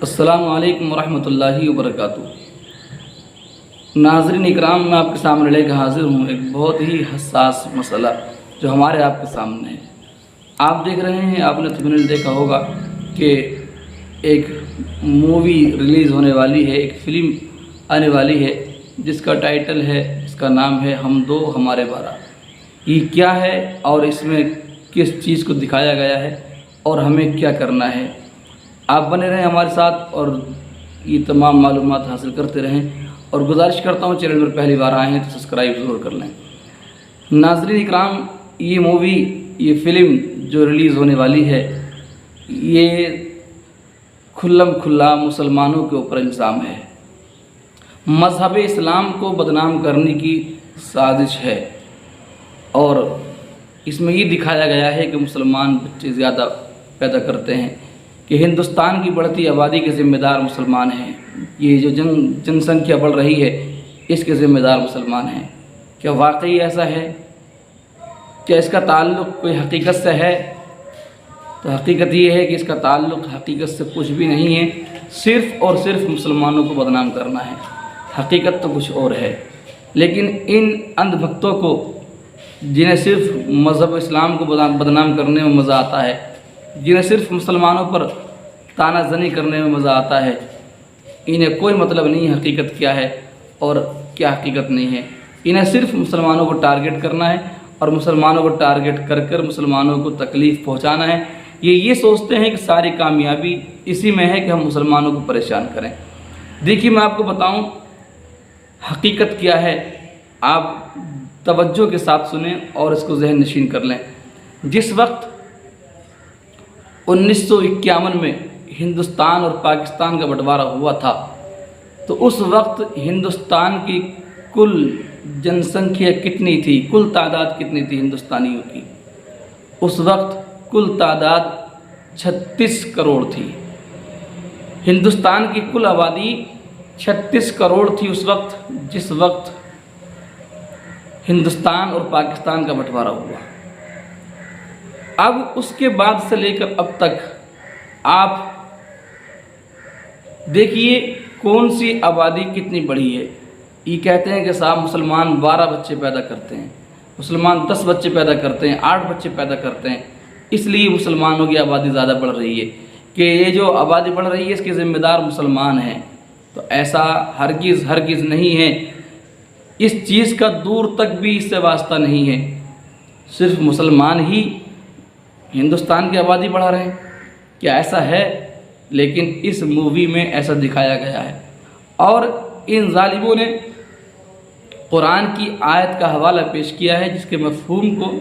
السلام علیکم ورحمۃ اللہ وبرکاتہ۔ ناظرین اکرام، میں آپ کے سامنے لے کے حاضر ہوں ایک بہت ہی حساس مسئلہ جو ہمارے آپ کے سامنے ہے۔ آپ دیکھ رہے ہیں، آپ نے تمہیں دیکھا ہوگا کہ ایک مووی ریلیز ہونے والی ہے، ایک فلم آنے والی ہے جس کا ٹائٹل ہے، اس کا نام ہے ہم دو ہمارے بارہ۔ یہ کیا ہے اور اس میں کس چیز کو دکھایا گیا ہے اور ہمیں کیا کرنا ہے؟ آپ بنے رہیں ہمارے ساتھ اور یہ تمام معلومات حاصل کرتے رہیں، اور گزارش کرتا ہوں چینل پر پہلی بار آئے ہیں تو سبسکرائب ضرور کر لیں۔ ناظرین اکرام، یہ مووی، یہ فلم جو ریلیز ہونے والی ہے، یہ کھلم کھلا مسلمانوں کے اوپر الزام ہے، مذہب اسلام کو بدنام کرنے کی سازش ہے، اور اس میں یہ دکھایا گیا ہے کہ مسلمان بچے زیادہ پیدا کرتے ہیں، کہ ہندوستان کی بڑھتی آبادی کے ذمہ دار مسلمان ہیں، یہ جو جن سنکھیا بڑھ رہی ہے اس کے ذمہ دار مسلمان ہیں۔ کیا واقعی ایسا ہے؟ کیا اس کا تعلق کوئی حقیقت سے ہے؟ تو حقیقت یہ ہے کہ اس کا تعلق حقیقت سے کچھ بھی نہیں ہے، صرف اور صرف مسلمانوں کو بدنام کرنا ہے۔ حقیقت تو کچھ اور ہے، لیکن ان اندھ بھکتوں کو، جنہیں صرف مذہب اسلام کو بدنام کرنے میں مزہ آتا ہے، جنہیں صرف مسلمانوں پر طعنہ زنی کرنے میں مزہ آتا ہے، انہیں کوئی مطلب نہیں ہے حقیقت کیا ہے اور کیا حقیقت نہیں ہے۔ انہیں صرف مسلمانوں کو ٹارگٹ کرنا ہے، اور مسلمانوں کو ٹارگٹ کر کر مسلمانوں کو تکلیف پہنچانا ہے۔ یہ سوچتے ہیں کہ ساری کامیابی اسی میں ہے کہ ہم مسلمانوں کو پریشان کریں۔ دیکھیے، میں آپ کو بتاؤں حقیقت کیا ہے، آپ توجہ کے ساتھ سنیں اور اس کو ذہن نشین کر لیں۔ جس وقت 1951 میں ہندوستان اور پاکستان کا بٹوارہ ہوا تھا، تو اس وقت ہندوستان کی کل جن سنکھیا کتنی تھی، کل تعداد کتنی تھی ہندوستانیوں کی؟ اس وقت کل تعداد 36 کروڑ تھی۔ ہندوستان کی کل آبادی 36 کروڑ تھی اس وقت، جس وقت ہندوستان اور پاکستان کا بٹوارہ ہوا۔ اب اس کے بعد سے لے کر اب تک آپ دیکھیے کون سی آبادی کتنی بڑھی ہے۔ یہ کہتے ہیں کہ صاحب مسلمان 12 بچے پیدا کرتے ہیں، مسلمان 10 بچے پیدا کرتے ہیں، 8 بچے پیدا کرتے ہیں، اس لیے مسلمانوں کی آبادی زیادہ بڑھ رہی ہے، کہ یہ جو آبادی بڑھ رہی ہے اس کے ذمہ دار مسلمان ہیں۔ تو ایسا ہرگز نہیں ہے، اس چیز کا دور تک بھی اس سے واسطہ نہیں ہے۔ صرف مسلمان ہی ہندوستان کی آبادی بڑھا رہے ہیں، کیا ایسا ہے؟ لیکن اس مووی میں ایسا دکھایا گیا ہے، اور ان ظالموں نے قرآن کی آیت کا حوالہ پیش کیا ہے جس کے مفہوم کو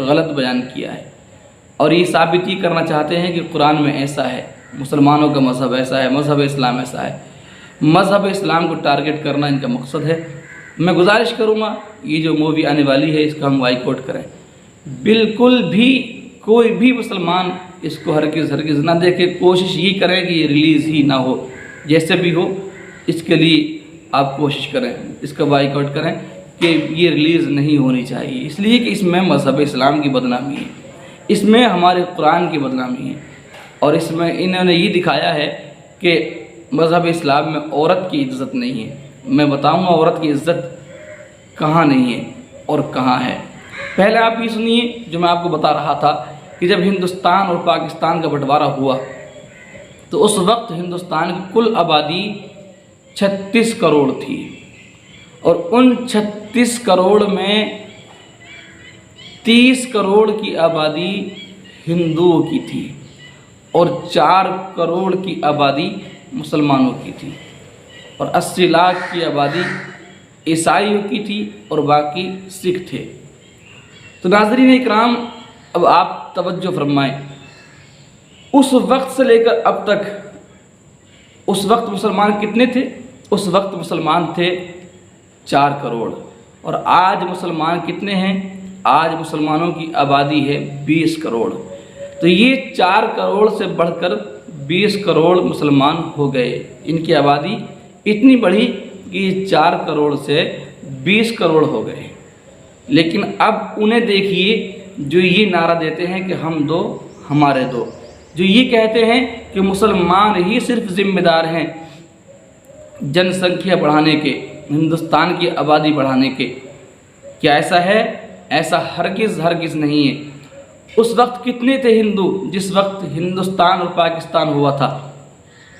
غلط بیان کیا ہے، اور یہ ثابت ہی کرنا چاہتے ہیں کہ قرآن میں ایسا ہے، مسلمانوں کا مذہب ایسا ہے، مذہب اسلام ایسا ہے۔ مذہب اسلام کو ٹارگٹ کرنا ان کا مقصد ہے۔ میں گزارش کروں گا یہ جو مووی آنے والی ہے اس کا ہم بائیکاٹ کریں، بالکل بھی کوئی بھی مسلمان اس کو ہرگز نہ دیکھے۔ کوشش یہ کریں کہ یہ ریلیز ہی نہ ہو، جیسے بھی ہو اس کے لیے آپ کوشش کریں، اس کا بائیکاٹ کریں کہ یہ ریلیز نہیں ہونی چاہیے، اس لیے کہ اس میں مذہب اسلام کی بدنامی ہے، اس میں ہمارے قرآن کی بدنامی ہے، اور اس میں انہوں نے یہ دکھایا ہے کہ مذہب اسلام میں عورت کی عزت نہیں ہے۔ میں بتاؤں گا عورت کی عزت کہاں نہیں ہے اور کہاں ہے۔ پہلے آپ یہ سنیے جو میں آپ کو بتا رہا تھا کہ جب ہندوستان اور پاکستان کا بٹوارہ ہوا تو اس وقت ہندوستان کی کل آبادی 36 کروڑ تھی، اور ان 36 کروڑ میں 30 کروڑ کی آبادی ہندوؤں کی تھی، اور 4 کروڑ کی آبادی مسلمانوں کی تھی، اور 80 لاکھ کی آبادی عیسائیوں کی تھی، اور باقی سکھ تھے۔ تو ناظرین اکرام، اب آپ توجہ فرمائیں، اس وقت سے لے کر اب تک، اس وقت مسلمان کتنے تھے؟ اس وقت مسلمان تھے 4 کروڑ، اور آج مسلمان کتنے ہیں؟ آج مسلمانوں کی آبادی ہے 20 کروڑ۔ تو یہ 4 کروڑ سے بڑھ کر 20 کروڑ مسلمان ہو گئے، ان کی آبادی اتنی بڑھی کہ یہ 4 کروڑ سے 20 کروڑ ہو گئے۔ لیکن اب انہیں دیکھیے جو یہ نعرہ دیتے ہیں کہ ہم دو ہمارے دو، جو یہ کہتے ہیں کہ مسلمان ہی صرف ذمہ دار ہیں جن سنکھیا بڑھانے کے، ہندوستان کی آبادی بڑھانے کے؟ کیا ایسا ہے؟ ایسا ہرگز ہرگز نہیں ہے۔ اس وقت کتنے تھے ہندو جس وقت ہندوستان اور پاکستان ہوا تھا،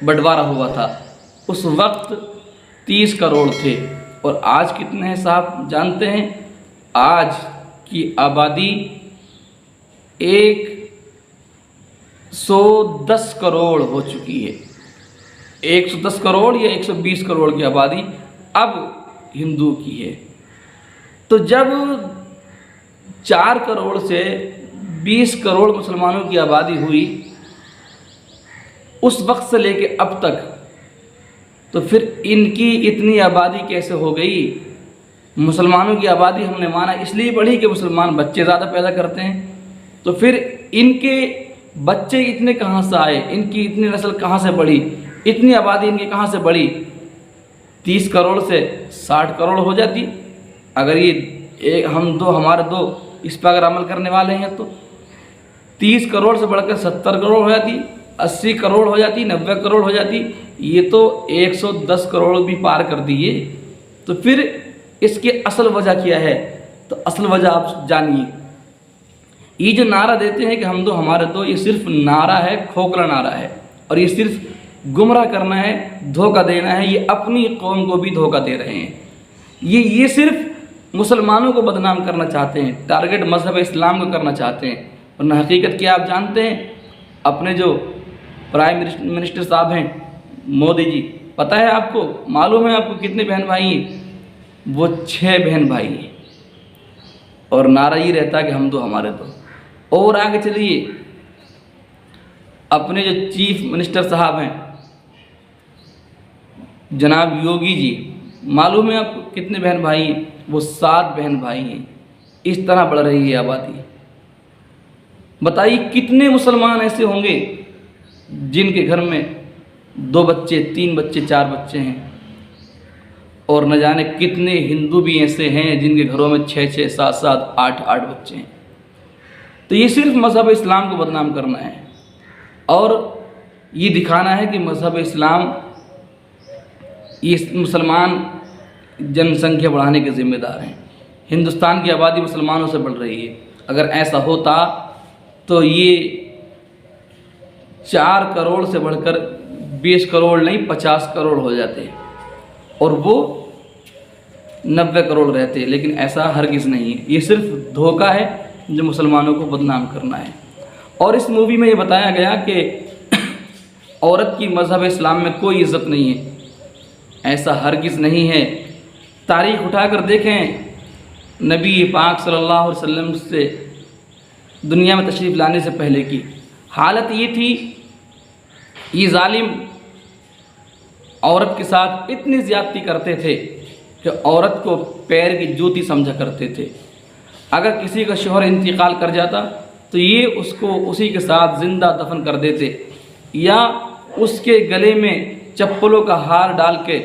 بٹوارا ہوا تھا؟ اس وقت 30 کروڑ تھے، اور آج کتنے ہیں صاحب جانتے ہیں؟ آج کی آبادی 110 کروڑ ہو چکی ہے۔ 110 کروڑ یا 120 کروڑ کی آبادی اب ہندو کی ہے۔ تو جب 4 کروڑ سے 20 کروڑ مسلمانوں کی آبادی ہوئی اس وقت سے لے کے اب تک، تو پھر ان کی اتنی آبادی کیسے ہو گئی؟ مسلمانوں کی آبادی ہم نے مانا اس لیے بڑھی کہ مسلمان بچے زیادہ پیدا کرتے ہیں، تو پھر ان کے بچے اتنے کہاں سے آئے؟ ان کی اتنی نسل کہاں سے بڑھی؟ اتنی آبادی ان کی کہاں سے بڑھی؟ 30 کروڑ سے 60 کروڑ ہو جاتی اگر یہ ہمارے دو اس پر اگر عمل کرنے والے ہیں، تو 30 کروڑ سے بڑھ کر 70 کروڑ ہو جاتی، 80 کروڑ ہو جاتی، 90 کروڑ ہو جاتی، یہ تو 110 کروڑ بھی پار کر دیے۔ تو پھر اس کی اصل وجہ کیا ہے؟ تو اصل وجہ آپ جانیے، یہ جو نعرہ دیتے ہیں کہ ہم دو ہمارے دو، یہ صرف نعرہ ہے، کھوکھلا نعرہ ہے، اور یہ صرف گمراہ کرنا ہے، دھوکہ دینا ہے۔ یہ اپنی قوم کو بھی دھوکہ دے رہے ہیں۔ یہ صرف مسلمانوں کو بدنام کرنا چاہتے ہیں، ٹارگٹ مذہب اسلام کو کرنا چاہتے ہیں، ورنہ حقیقت کیا آپ جانتے ہیں؟ اپنے جو پرائم منسٹر صاحب ہیں مودی جی، پتہ ہے آپ کو، معلوم ہے آپ کو کتنے بہن بھائی ہیں؟ وہ 6 بہن بھائی ہیں، اور نعرہ یہ رہتا ہے کہ ہم دو ہمارے دو۔ اور آگے چلیے، اپنے جو چیف منسٹر صاحب ہیں جناب یوگی جی، معلوم ہے آپ کو کتنے بہن بھائی ہیں؟ وہ 7 بہن بھائی ہیں۔ اس طرح بڑھ رہی ہے آبادی۔ بتائیے کتنے مسلمان ایسے ہوں گے جن کے گھر میں 2 بچے، 3 بچے، 4 بچے ہیں، اور نہ جانے کتنے ہندو بھی ایسے ہیں جن کے گھروں میں 6 7 7 8 بچے ہیں۔ تو یہ صرف مذہب اسلام کو بدنام کرنا ہے، اور یہ دکھانا ہے کہ مذہب اسلام یہ مسلمان جن سنکھیا بڑھانے کے ذمہ دار ہیں۔ ہندوستان کی آبادی مسلمانوں سے بڑھ رہی ہے۔ اگر ایسا ہوتا تو یہ 4 کروڑ سے بڑھ کر 20 کروڑ نہیں 50 کروڑ ہو جاتے، اور وہ 90 کروڑ رہتے، لیکن ایسا ہرگز نہیں ہے۔ یہ صرف دھوکہ ہے جو مسلمانوں کو بدنام کرنا ہے۔ اور اس مووی میں یہ بتایا گیا کہ عورت کی مذہب اسلام میں کوئی عزت نہیں ہے، ایسا ہرگز نہیں ہے۔ تاریخ اٹھا کر دیکھیں، نبی پاک صلی اللہ علیہ وسلم سے دنیا میں تشریف لانے سے پہلے کی حالت یہ تھی، یہ ظالم عورت کے ساتھ اتنی زیادتی کرتے تھے کہ عورت کو پیر کی جوتی سمجھا کرتے تھے۔ اگر کسی کا شوہر انتقال کر جاتا تو یہ اس کو اسی کے ساتھ زندہ دفن کر دیتے، یا اس کے گلے میں چپلوں کا ہار ڈال کے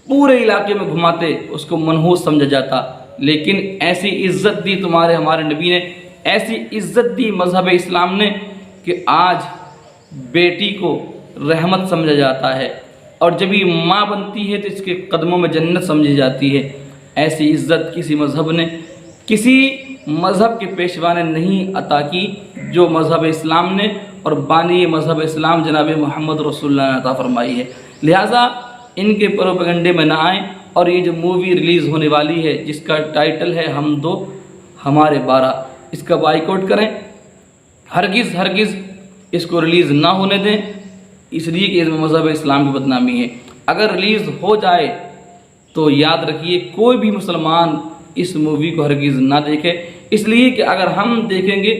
پورے علاقے میں گھماتے، اس کو منحوس سمجھا جاتا۔ لیکن ایسی عزت دی ہمارے نبی نے، ایسی عزت دی مذہب اسلام نے کہ آج بیٹی کو رحمت سمجھا جاتا ہے، اور جب یہ ماں بنتی ہے تو اس کے قدموں میں جنت سمجھی جاتی ہے۔ ایسی عزت کسی مذہب نے، کسی مذہب کے پیشوا نے نہیں عطا کی جو مذہب اسلام نے اور بانی مذہب اسلام جناب محمد رسول اللہ نے عطا فرمائی ہے۔ لہٰذا ان کے پروپیگنڈے میں نہ آئیں، اور یہ جو مووی ریلیز ہونے والی ہے جس کا ٹائٹل ہے ہم دو ہمارے 12، اس کا بائیکاٹ کریں، ہرگز ہرگز اس کو ریلیز نہ ہونے دیں، اس لیے کہ اس میں مذہب اسلام کی بدنامی ہے۔ اگر ریلیز ہو جائے تو یاد رکھیے کوئی بھی مسلمان اس مووی کو ہرگز نہ دیکھے، اس لیے کہ اگر ہم دیکھیں گے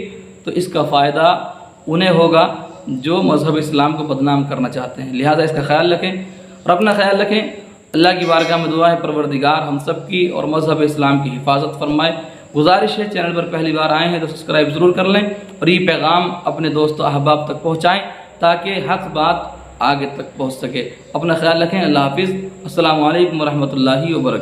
تو اس کا فائدہ انہیں ہوگا جو مذہب اسلام کو بدنام کرنا چاہتے ہیں۔ لہٰذا اس کا خیال رکھیں اور اپنا خیال رکھیں۔ اللہ کی بارگاہ میں دعا ہے پروردگار ہم سب کی اور مذہب اسلام کی حفاظت فرمائے۔ گزارش ہے چینل پر پہلی بار آئے ہیں تو سبسکرائب ضرور کر لیں، اور یہ پیغام اپنے دوست و احباب تک پہنچائیں تاکہ حق بات آگے تک پہنچ سکے۔ اپنا خیال رکھیں۔ اللہ حافظ۔ السلام علیکم ورحمۃ اللہ وبرکاتہ۔